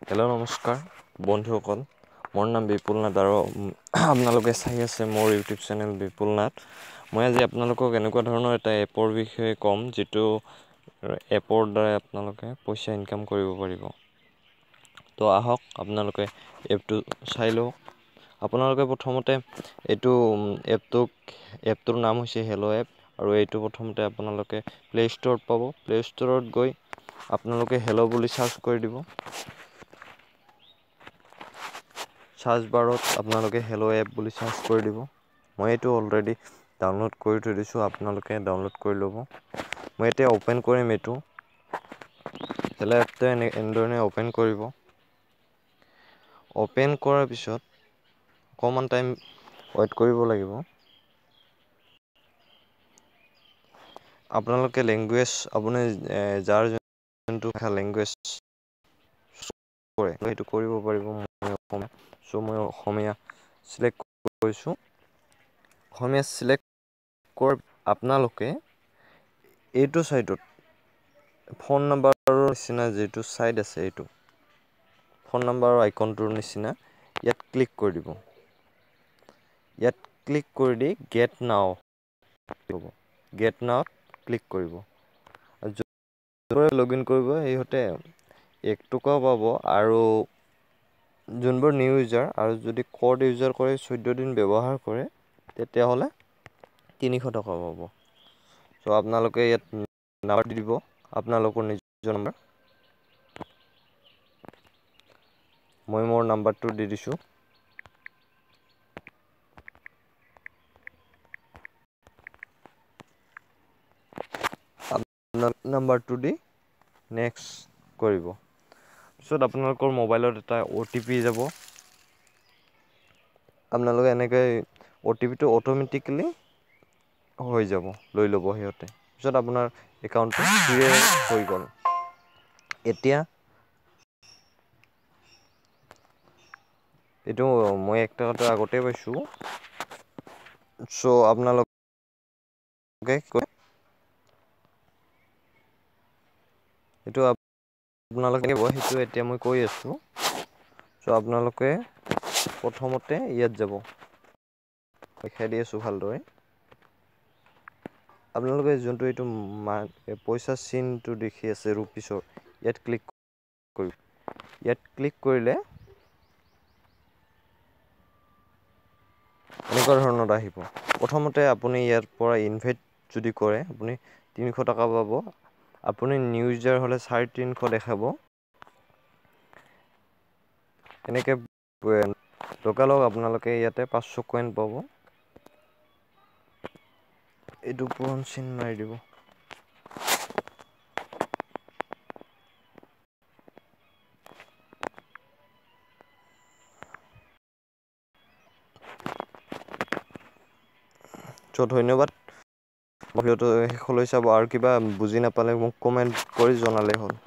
Hello' নমস্কাৰ বন্ধুসকল, মোৰ নাম বিপুল নাথ আৰু আপোনালোকে চাই আছে মোৰ ইউটিউব চেনেল বিপুল নাথ। মই আজি আপোনালোকক এনেকুৱা ধৰণৰ এটা এপৰ বিষয়ে ক'ম, যিটো এপৰ দ্বাৰা আপোনালোকে পইচা ইনকাম কৰিব পাৰিব। তো আহক আপোনালোকে এপটো চাই লওক। আপোনালোকে প্ৰথমতে এইটো এপটোৰ নাম হৈছে হেল্ল' এপ, আৰু এইটো প্ৰথমতে আপোনালোকে প্লে ষ্ট'ৰত পাব। প্লে ষ্ট'ৰত গৈ আপোনালোকে হেল্ল' বুলি চাৰ্চ কৰি দিব। চাৰ্চ বাৰত আপোনালোকে হেল্ল' এপ বুলি চাৰ্চ কৰি দিব। মই এইটো অলৰেডি ডাউনলোড কৰি থৈ দিছোঁ, আপোনালোকে ডাউনলোড কৰি ল'ব। মই এতিয়া অ'পেন কৰিম এইটো। হেল্ল' এপটো এনেধৰণে অ'পেন কৰিব। অ'পেন কৰাৰ পিছত অকণমান টাইম ৱেইট কৰিব লাগিব। আপোনালোকে লেংগুৱেজ আপুনি যাৰ যোনটো ভাষা লেংগুৱেজ কৰে সেইটো কৰিব পাৰিব। মই অসমীয়া চিলেক্ট কৰিছোঁ। অসমীয়া চিলেক্ট কৰি আপোনালোকে এইটো ছাইডত ফোন নম্বৰৰ নিচিনা যিটো ছাইড আছে, এইটো ফোন নম্বৰৰ আইকনটোৰ নিচিনা ইয়াত ক্লিক কৰি দিব। ইয়াত ক্লিক কৰি দি গেট নাও ক্লিক কৰিব। লগ ইন কৰিব, সিহঁতে 1 টকাও পাব, আৰু যোনবোৰ নিউ ইউজাৰ আৰু যদি ক'ড ইউজাৰ কৰে 14 দিন ব্যৱহাৰ কৰে তেতিয়াহ'লে 300 টকা পাব। চ' আপোনালোকে ইয়াত নাম্বাৰ দি দিব, আপোনালোকৰ নিজৰ নাম্বাৰ। মই মোৰ নাম্বাৰটো দি দিছোঁ। নাম্বাৰটো দি নেক্সট কৰিব। পিছত আপোনালোকৰ মোবাইলত এটা OTP যাব। আপোনালোকে এনেকৈ OTPটো অট'মেটিকেলি হৈ যাব, লৈ ল'ব সিহঁতে। পিছত আপোনাৰ একাউণ্টটো ক্লিয়াৰ হৈ গ'ল। এতিয়া এইটো মই 1 টকাটো আগতে পাইছোঁ। চ' আপোনালোকে এইটো আপোনালোকে সেইটো এতিয়া মই কৈ আছোঁ। চ' আপোনালোকে প্ৰথমতে ইয়াত যাব, দেখাই দি আছোঁ ভালদৰে। আপোনালোকে যোনটো এইটো পইচা চিনটো দেখি আছে ৰুপিছৰ, ইয়াত ক্লিক কৰিব। ইয়াত ক্লিক কৰিলে এনেকুৱা ধৰণৰ আহিব। প্ৰথমতে আপুনি ইয়াৰ পৰা ইনভাইট যদি কৰে আপুনি 300 টকা পাব। আপুনি নিউ ইউজাৰ হ'লে 350 দেখাব। এনেকৈ লগালগ আপোনালোকে ইয়াতে 500 কইন পাব। এইটো পূৰণ চিন মাৰি দিব। চ' ধন্যবাদ। ভিডিঅ'টো শেষলৈ চাব, আৰু কিবা বুজি নাপালে মোক কমেণ্ট কৰি জনালেই হ'ল।